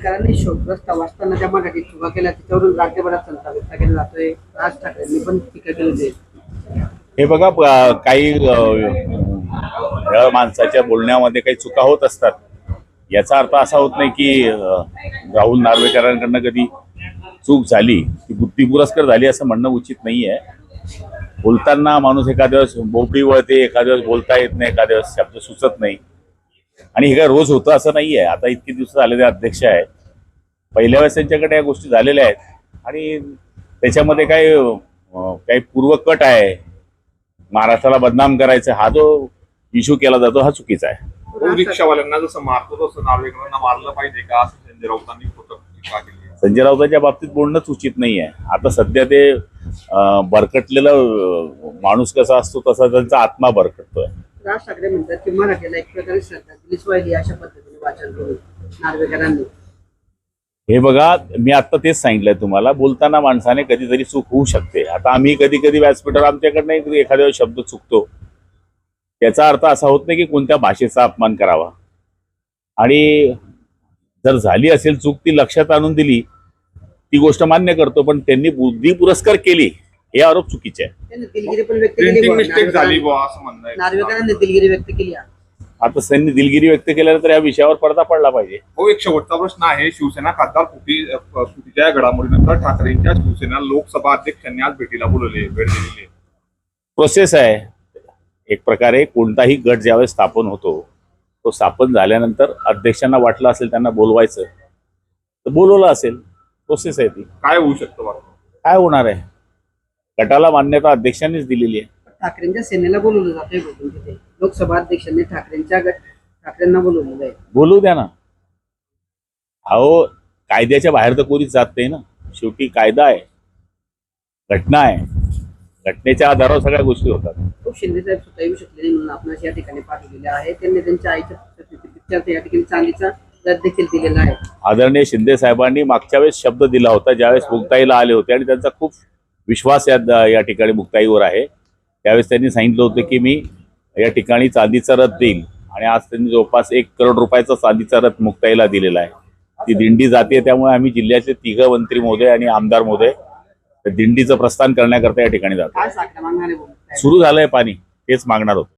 नार्वेकरांनी शोकग्रस्त वाचताना ज्या मराठीत चुका केल्या त्याच्यावरून राज्यभरात संताप व्यक्त केला जातोय. राज ठाकरेंनी पण टीका केली आहे. हे बघा काही माणसाच्या बोलण्यामध्ये काही चुका होत असतात. याचा अर्थ असा होत नाही की राहुल नार्वेकरांकडनं कधी चूक झाली ती बुद्धी पुरस्कार झाली असं म्हणणं उचित नाही आहे. बोलताना माणूस एखाद्या वेळेस बोबडी वळते, एखाद्या वेळेस बोलता येत नाही, एखाद्या वेळेस शब्द सुचत नाही आणि हे काय रोज होतं असं नाही आहे. आता इतके दिवस झालेले अध्यक्ष आहेत, पहिल्या वेळेस त्यांच्याकडे या गोष्टी झालेल्या आहेत आणि त्याच्यामध्ये काही पूर्वकट आहे. महाराष्ट्राला बदनाम करायचा हा जो इश्यू केला जातो हा चुकीचा आहे. रिक्षावाल्यांना जसं मारतो तसं नार्वेकरांना मारलं पाहिजे का असं संजय राऊतांनी टीका केली. संजय राऊतांच्या बाबतीत बोलणंच उचित नाही आहे. आता सध्या ते भरकटलेला माणूस कसा असतो तसा त्यांचा आत्मा भरकटतोय. राज ठाकरे म्हणतात की मराठीला एक प्रकारे श्रद्धांजलीच वाहिली अशा पद्धतीने वाचन करून नार्वेकरांनी. हे बघा, मी आता तेच सांगितलंय तुम्हाला, बोलताना माणसाने कधीतरी चूक होऊ शकते. आता आम्ही कधी कधी व्यासपीठावर आमच्याकडनं एखाद्या शब्द चुकतो, त्याचा अर्थ असा होत नाही की कोणत्या भाषेचा अपमान करावा. आणि जर झाली असेल चूक ती लक्षात आणून दिली ती गोष्ट मान्य करतो, पण त्यांनी बुद्धी पुरस्कार केली हे आरोप चुकीचे आहे. त्यांनी दिलगिरी पण व्यक्त केली. मिस्टेक झाली असं म्हणणं आहे. नार्वेकरांनी दिलगिरी व्यक्त केली. आता त्यांनी दिलगिरी व्यक्त केल्यानंतर या विषयावर पडदा पडला पाहिजे. हो, एक शेवटचा प्रश्न आहे. शिवसेना खासदार फुटीच्या घडामोडीनंतर ठाकरेंच्या शिवसेना लोकसभा अध्यक्षांनी आज भेट दिलेली. प्रोसेस आहे एक प्रकारे. कोणताही गट ज्यावेळेस स्थापन होतो तो स्थापन झाल्यानंतर अध्यक्षांना वाटलं असेल त्यांना बोलवायचं तर बोलवलं असेल. प्रोसेस आहे ती. काय होऊ शकतं बरं? काय होणार आहे? गटाला मान्यता अध्यक्षांनीच दिलेली आहे. ठाकरेंच्या सेनेला बोलवलं जातंय बघून तिथे लोकसभा अध्यक्षांनी ठाकरेंना बोलवलेलं आहे. बोलू द्या ना. अहो, कायद्याच्या बाहेर तर कोणीच जात नाही ना. शेवटी कायदा आहे, घटना आहे, घटनेच्या आधारावर सगळ्या गोष्टी होतात. खूप शिंदे साहेब स्वतः येऊ शकले नाही म्हणून आपणास या ठिकाणी पाठवलेले आहे. त्यांनी त्यांच्या आईच्या पिक्चरचा या ठिकाणी चांदीचा दर देखील दिलेला आहे. आदरणीय शिंदे साहेबांनी मागच्या वेळेस शब्द दिला होता ज्यावेळेस मुक्ताईला आले होते आणि त्यांचा खूप विश्वास या ठिकाणी मुक्ताईवर आहे. त्यावेळेस त्यांनी सांगितलं होतं की मी या ठिकाणी चांदीचा रथ देईल आणि आज त्यांनी जवळपास 1 करोड रुपयाचा चांदीचा रथ मुक्ताईला दिलेला आहे. ती दिंडी जाते, त्यामुळे आम्ही जिल्ह्याचे 3 मंत्री महोदय आणि आमदार महोदय दिंडीचं प्रस्थान करण्याकरता या ठिकाणी जातो. काय साखर मागणारे बोलत सुरू झालंय पाणी, तेच मागणार होतं.